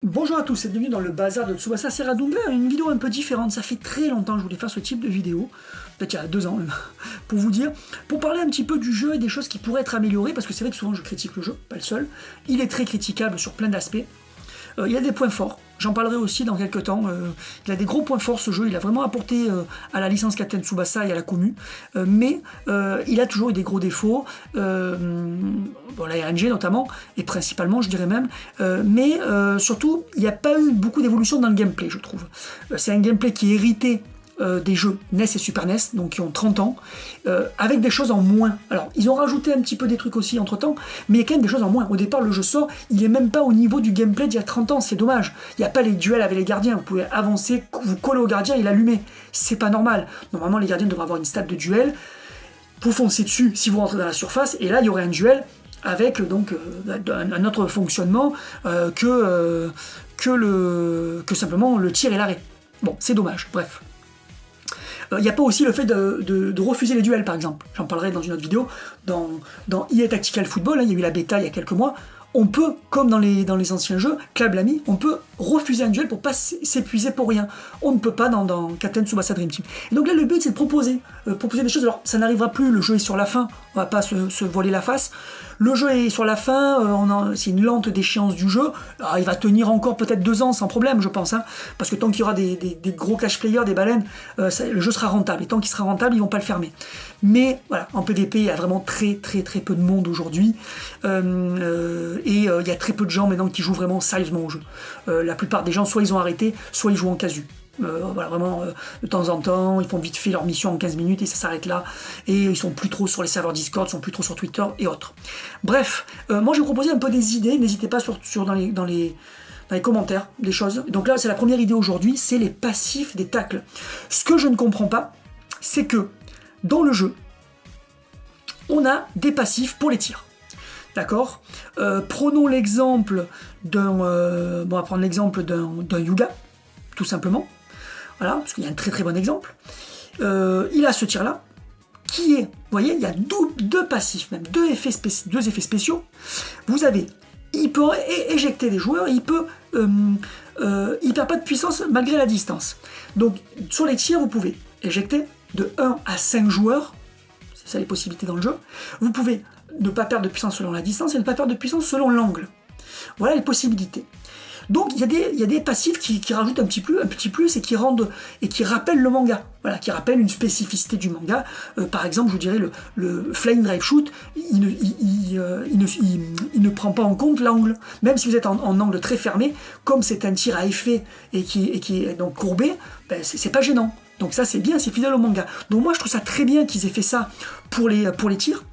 Bonjour à tous et bienvenue dans le bazar de Tsubasa Serradunga, une vidéo un peu différente. Ça fait très longtemps que je voulais faire ce type de vidéo, peut-être il y a 2 ans même, pour vous dire, pour parler un petit peu du jeu et des choses qui pourraient être améliorées, parce que c'est vrai que souvent je critique le jeu, pas le seul. Il est très critiquable sur plein d'aspects. Il y a des points forts, j'en parlerai aussi dans quelques temps. Il a des gros points forts ce jeu, il a vraiment apporté à la licence Captain Tsubasa et à la commu, mais il a toujours eu des gros défauts, bon, la RNG notamment, et principalement je dirais même, mais surtout il n'y a pas eu beaucoup d'évolution dans le gameplay je trouve. C'est un gameplay qui est hérité des jeux NES et Super NES, donc qui ont 30 ans, avec des choses en moins. Alors, ils ont rajouté un petit peu des trucs aussi entre-temps, mais il y a quand même des choses en moins. Au départ, le jeu sort, il est même pas au niveau du gameplay d'il y a 30 ans, c'est dommage. Il n'y a pas les duels avec les gardiens, vous pouvez avancer, vous coller au gardien et l'allumer. C'est pas normal. Normalement, les gardiens devraient avoir une stat de duel, vous foncez dessus si vous rentrez dans la surface, et là, il y aurait un duel avec donc un autre fonctionnement que simplement le tir et l'arrêt. Bon, c'est dommage, bref. Il n'y a pas aussi le fait de refuser les duels, par exemple. J'en parlerai dans une autre vidéo. Dans EA Tactical Football, hein, il y a eu la bêta il y a quelques mois, on peut, comme dans les anciens jeux, Club Lamy, on peut refuser un duel pour pas s'épuiser pour rien. On ne peut pas dans Captain Tsubasa Dream Team. Et donc là, le but, c'est de proposer des choses. Alors, ça n'arrivera plus, le jeu est sur la fin, on va pas se voiler la face. Le jeu est sur la fin, c'est une lente déchéance du jeu. Alors, il va tenir encore peut-être 2 ans sans problème, je pense, hein, parce que tant qu'il y aura des gros cash players, des baleines, le jeu sera rentable. Et tant qu'il sera rentable, ils vont pas le fermer. Mais voilà, en PvP, il y a vraiment très peu de monde aujourd'hui. Il y a très peu de gens maintenant qui jouent vraiment sérieusement au jeu. La plupart des gens, soit ils ont arrêté, soit ils jouent en casu. Voilà, vraiment, de temps en temps, ils font vite fait leur mission en 15 minutes et ça s'arrête là. Et ils sont plus trop sur les serveurs Discord, ils sont plus trop sur Twitter et autres. Bref, moi je vais vous proposer un peu des idées, n'hésitez pas dans les commentaires des choses. Donc là, c'est la première idée aujourd'hui, c'est les passifs des tacles. Ce que je ne comprends pas, c'est que dans le jeu, on a des passifs pour les tirs. D'accord, prenons l'exemple d'un... on va prendre l'exemple d'un Yuga, tout simplement. Voilà, parce qu'il y a un très bon exemple. Il a ce tir-là, qui est... Vous voyez, il y a deux passifs, même deux effets spéciaux. Vous avez... Il peut éjecter des joueurs, il perd pas de puissance malgré la distance. Donc, sur les tirs, vous pouvez éjecter de 1 à 5 joueurs. C'est ça les possibilités dans le jeu. Vous pouvez ne pas perdre de puissance selon la distance et ne pas perdre de puissance selon l'angle. Voilà les possibilités. Donc il y a des passifs qui rajoutent un petit plus et qui rendent et qui rappellent le manga. Voilà, qui rappellent une spécificité du manga. Par exemple, je vous dirais le Flying Drive Shoot, il ne prend pas en compte l'angle. Même si vous êtes en angle très fermé, comme c'est un tir à effet et qui est donc courbé, ben, c'est pas gênant. Donc ça c'est bien, c'est fidèle au manga. Donc moi je trouve ça très bien qu'ils aient fait ça pour les tirs.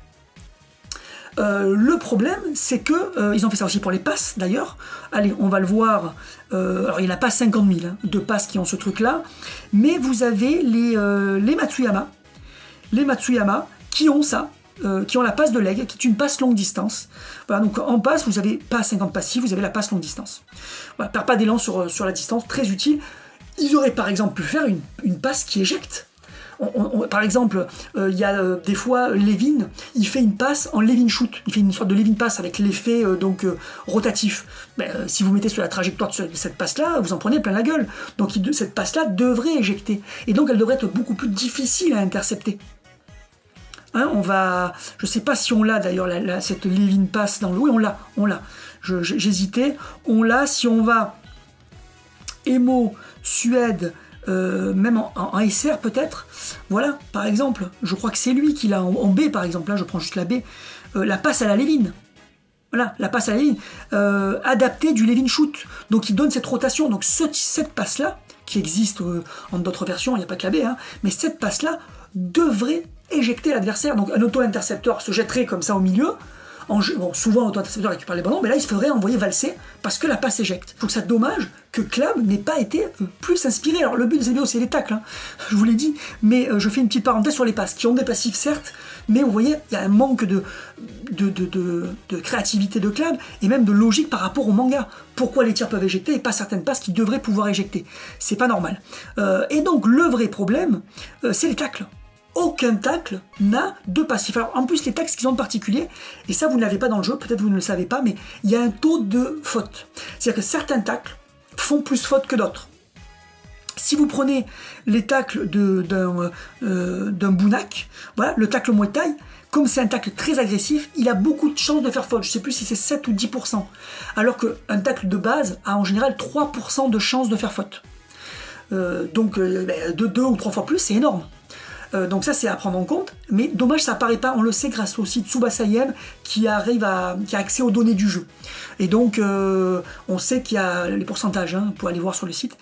Le problème, c'est que ils ont fait ça aussi pour les passes d'ailleurs. Allez, on va le voir. Alors, il n'y en a pas 50 000 hein, de passes qui ont ce truc-là, mais vous avez les Matsuyama. Les Matsuyama qui ont ça, qui ont la passe de leg, qui est une passe longue distance. Voilà, donc en passe, vous n'avez pas 50 passifs, vous avez la passe longue distance. Voilà, perd pas d'élan sur la distance, très utile. Ils auraient par exemple pu faire une passe qui éjecte. Par exemple, il y a des fois Levin, il fait une passe en Levin shoot, il fait une sorte de Levin pass avec l'effet rotatif. Si vous mettez sur la trajectoire de cette passe-là, vous en prenez plein la gueule. Donc cette passe-là devrait éjecter, et donc elle devrait être beaucoup plus difficile à intercepter. Hein, je sais pas si on l'a d'ailleurs cette Levin pass dans le... Oui, on l'a. J'hésitais. On l'a si on va Emo, Suède. Même en SR peut-être, voilà, par exemple, je crois que c'est lui qui l'a en B par exemple, là je prends juste la B, la passe à la Levin, voilà, la passe à la Levin, adaptée du Levin shoot, donc il donne cette rotation, donc cette passe là, qui existe en d'autres versions, il n'y a pas que la B, hein, mais cette passe là devrait éjecter l'adversaire, donc un auto-intercepteur se jetterait comme ça au milieu. Bon, souvent l'auto-intercepteur récupère les ballons, mais là il se ferait envoyer valser parce que la passe éjecte. Je trouve ça dommage que Club n'ait pas été plus inspiré. Alors le but des vidéos c'est les tacles, hein, je vous l'ai dit, mais je fais une petite parenthèse sur les passes, qui ont des passifs certes, mais vous voyez, il y a un manque de créativité de Club, et même de logique par rapport au manga. Pourquoi les tirs peuvent éjecter et pas certaines passes qui devraient pouvoir éjecter? C'est pas normal. Et donc le vrai problème, c'est les tacles. aucun tacle n'a de passif. Alors en plus les tacles qu'ils ont de particulier, et ça vous ne l'avez pas dans le jeu, peut-être vous ne le savez pas, mais il y a un taux de faute. C'est-à-dire que certains tacles font plus faute que d'autres. Si vous prenez les tacles d'un Bunak, voilà, le tacle Muay Thai, comme c'est un tacle très agressif, il a beaucoup de chances de faire faute. Je ne sais plus si c'est 7 ou 10%. Alors qu'un tacle de base a en général 3% de chances de faire faute. Donc de 2 ou 3 fois plus, c'est énorme. Donc ça c'est à prendre en compte, mais dommage ça apparaît pas, on le sait grâce au site Tsubasa IM qui a accès aux données du jeu. Et donc on sait qu'il y a les pourcentages, hein, pour aller voir sur le site.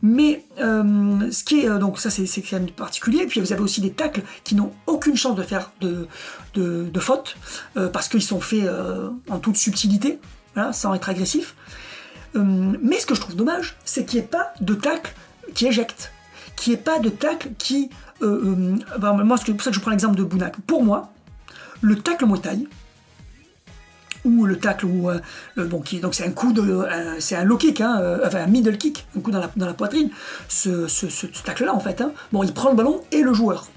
Mais ce qui est, donc ça c'est quand même particulier, puis vous avez aussi des tacles qui n'ont aucune chance de faire de faute, parce qu'ils sont faits en toute subtilité, voilà, sans être agressif. Mais ce que je trouve dommage, c'est qu'il n'y ait pas de tacle qui éjecte, qu'il n'y ait pas de tacle qui... moi, c'est pour ça que je prends l'exemple de Bunak. Pour moi, le tacle Muay Thai, ou le tacle donc c'est un coup c'est un low kick, hein, enfin un middle kick, un coup dans la poitrine, ce tacle là en fait, hein, bon, il prend le ballon et le joueur,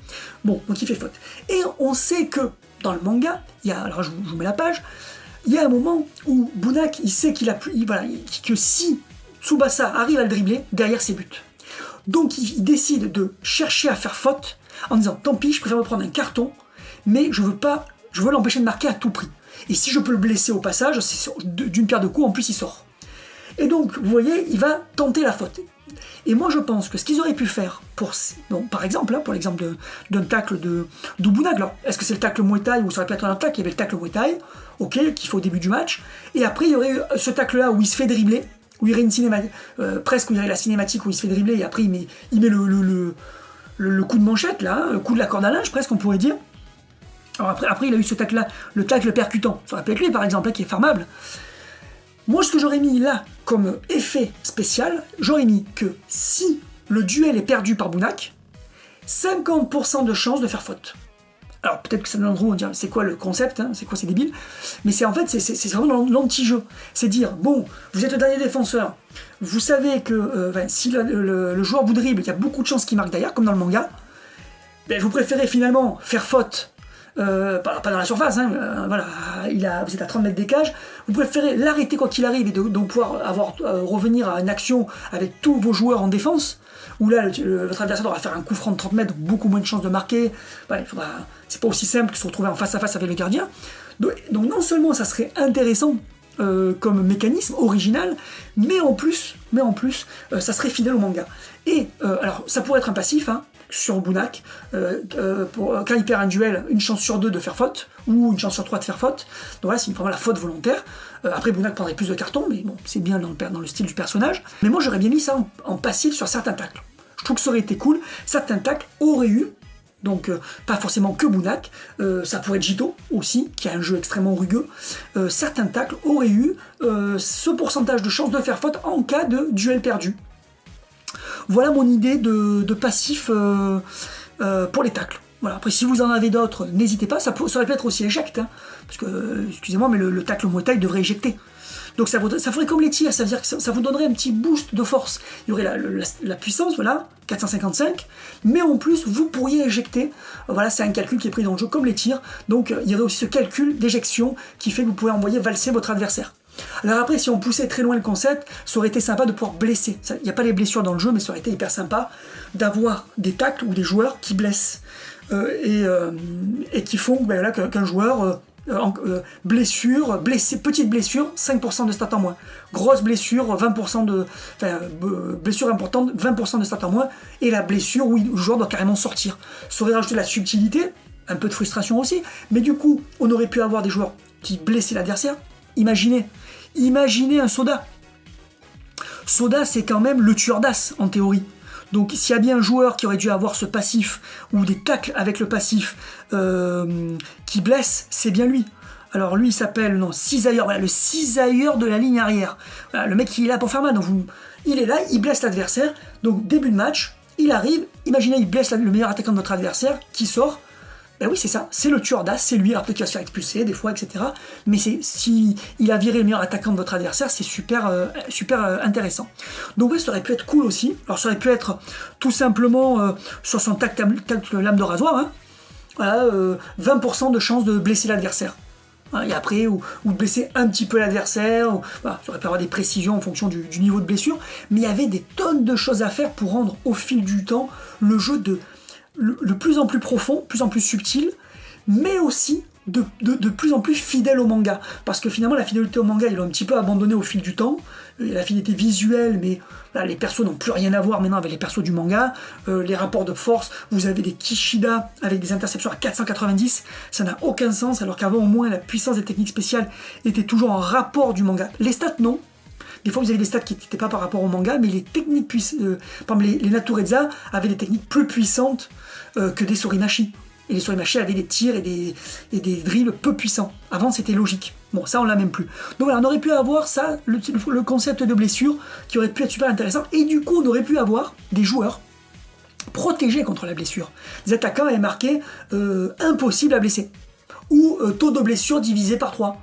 bon, donc il fait faute. Et on sait que dans le manga, il y a, alors je vous mets la page, il y a un moment où Bunak il sait que si Tsubasa arrive à le dribbler, derrière c'est but. Donc il décide de chercher à faire faute en disant tant pis, je préfère me prendre un carton, mais je veux l'empêcher de marquer à tout prix. Et si je peux le blesser au passage, d'une paire de coups, en plus il sort. Et donc, vous voyez, il va tenter la faute. Et moi je pense que ce qu'ils auraient pu faire, par exemple, hein, pour l'exemple d'un tacle de Bunak, alors est-ce que c'est le tacle Muay Thai ou ça aurait pu être un autre tacle, il y avait le tacle Muay Thai, ok, qu'il faut au début du match, et après il y aurait eu ce tacle là où il se fait dribbler, où il y aurait une cinématique, presque où il y aurait la cinématique où il se fait dribbler, et après il met le coup de manchette, là, hein, le coup de la corde à linge, presque on pourrait dire. Alors après il a eu ce tacle là, le tacle percutant, ça aurait pu être lui par exemple, là, qui est farmable. Moi ce que j'aurais mis là, comme effet spécial, j'aurais mis que si le duel est perdu par Bunak, 50% de chance de faire faute. Alors peut-être que ça nous on dire c'est quoi le concept, hein, c'est quoi, c'est débile, mais c'est en fait c'est vraiment l'anti-jeu. C'est dire bon, vous êtes le dernier défenseur, vous savez que si le joueur vous dribble, il y a beaucoup de chances qu'il marque derrière, comme dans le manga, ben, vous préférez finalement faire faute, pas dans la surface, hein, voilà, vous êtes à 30 mètres des cages, vous préférez l'arrêter quand il arrive et donc pouvoir revenir à une action avec tous vos joueurs en défense, où là votre adversaire devra faire un coup franc de 30 mètres, beaucoup moins de chances de marquer, c'est pas aussi simple que se retrouver en face à face avec le gardien. Donc non seulement ça serait intéressant comme mécanisme original, mais en plus ça serait fidèle au manga. Et alors ça pourrait être un passif, hein, sur Bunak, quand il perd un duel, une chance sur 2 de faire faute, ou une chance sur 3 de faire faute. Donc là, c'est vraiment la faute volontaire. Après, Bunak prendrait plus de cartons, mais bon, c'est bien dans le style du personnage. Mais moi, j'aurais bien mis ça en passif sur certains tacles. Je trouve que ça aurait été cool. Certains tacles auraient eu, donc pas forcément que Bunak, ça pourrait être Jito aussi, qui a un jeu extrêmement rugueux. Certains tacles auraient eu ce pourcentage de chance de faire faute en cas de duel perdu. Voilà mon idée de passif pour les tacles. Voilà. Après, si vous en avez d'autres, n'hésitez pas. Ça aurait pu être aussi éjecte, hein, parce que, excusez-moi, mais le tacle Muay Thai devrait éjecter. Donc ça ferait comme les tirs, ça veut dire que ça vous donnerait un petit boost de force. Il y aurait la puissance, voilà, 455, mais en plus, vous pourriez éjecter. Voilà, c'est un calcul qui est pris dans le jeu comme les tirs. Donc il y aurait aussi ce calcul d'éjection qui fait que vous pouvez envoyer valser votre adversaire. Alors après, si on poussait très loin le concept, ça aurait été sympa de pouvoir blesser. Il n'y a pas les blessures dans le jeu, mais ça aurait été hyper sympa d'avoir des tacles ou des joueurs qui blessent et qui font voilà, qu'un joueur petite blessure, 5% de stats en moins. Grosse blessure, 20% blessure importante, 20% de stats en moins. Et la blessure où le joueur doit carrément sortir. Ça aurait rajouté de la subtilité, un peu de frustration aussi, mais du coup, on aurait pu avoir des joueurs qui blessaient l'adversaire. Imaginez un Soda. Soda, c'est quand même le tueur d'as, en théorie. Donc, s'il y a bien un joueur qui aurait dû avoir ce passif, ou des tacles avec le passif, qui blesse, c'est bien lui. Alors, lui, il s'appelle, cisailleur, voilà, le cisailleur de la ligne arrière. Voilà, le mec qui est là pour faire mal. Donc, il est là, il blesse l'adversaire. Donc, début de match, il arrive, imaginez, il blesse le meilleur attaquant de notre adversaire, qui sort. Ben oui, c'est ça, c'est le tueur d'as, c'est lui, alors peut-être qu'il va se faire expulser des fois, etc. Mais si il a viré le meilleur attaquant de votre adversaire, c'est super intéressant. Donc ouais, ça aurait pu être cool aussi. Alors ça aurait pu être tout simplement sur son tacle lame de rasoir, hein. voilà, 20% de chance de blesser l'adversaire. Et après, ou de blesser un petit peu l'adversaire, voilà, ça aurait pu avoir des précisions en fonction du niveau de blessure, mais il y avait des tonnes de choses à faire pour rendre au fil du temps le jeu de plus en plus profond, de plus en plus subtil, mais aussi de plus en plus fidèle au manga. Parce que finalement, la fidélité au manga, ils l'ont un petit peu abandonné au fil du temps. La fidélité visuelle, mais là, les persos n'ont plus rien à voir maintenant avec les persos du manga. Les rapports de force, vous avez des Kishida avec des interceptions à 490, ça n'a aucun sens, alors qu'avant, au moins, la puissance des techniques spéciales était toujours en rapport du manga. Les stats, non. Des fois, vous avez des stats qui n'étaient pas par rapport au manga, mais les techniques par exemple, les Natureza avaient des techniques plus puissantes que des Sorinashi. Et les Sorinashi avaient des tirs et des drills peu puissants. Avant, c'était logique. Bon, ça, on l'a même plus. Donc voilà, on aurait pu avoir ça, le concept de blessure, qui aurait pu être super intéressant. Et du coup, on aurait pu avoir des joueurs protégés contre la blessure. Des attaquants avaient marqué impossible à blesser. Ou taux de blessure divisé par 3.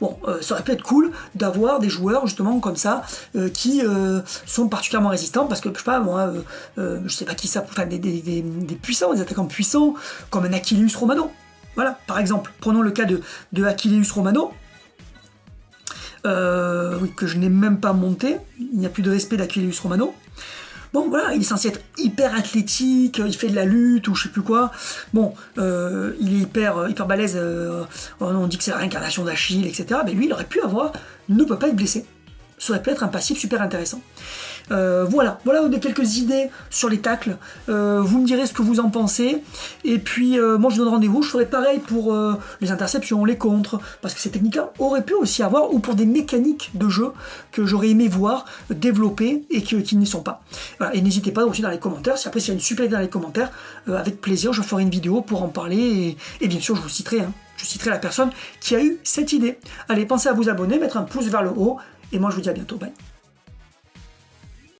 Bon, ça aurait pu être cool d'avoir des joueurs justement comme ça qui sont particulièrement résistants parce que je sais pas moi, je sais pas qui ça, enfin des puissants, des attaquants puissants comme un Achilleus Romano. Voilà, par exemple, prenons le cas de Achilleus Romano, oui, que je n'ai même pas monté. Il n'y a plus de respect d'Achilleus Romano. Bon, voilà, il est censé être hyper athlétique, il fait de la lutte ou je sais plus quoi. Bon, il est hyper balèze, on dit que c'est la réincarnation d'Achille, etc. Mais lui, il aurait pu ne peut pas être blessé. Ça aurait pu être un passif super intéressant. Voilà quelques idées sur les tacles. Vous me direz ce que vous en pensez. Et puis, moi, je vous donne rendez-vous. Je ferai pareil pour les interceptions, les contres, parce que ces techniques-là auraient pu aussi avoir, ou pour des mécaniques de jeu que j'aurais aimé voir développer et qui n'y sont pas. Voilà. Et n'hésitez pas aussi dans les commentaires. Si après, s'il y a une super idée dans les commentaires, avec plaisir, je ferai une vidéo pour en parler. Et bien sûr, je vous citerai. Je citerai la personne qui a eu cette idée. Allez, pensez à vous abonner, mettre un pouce vers le haut. Et moi, je vous dis à bientôt. Bye.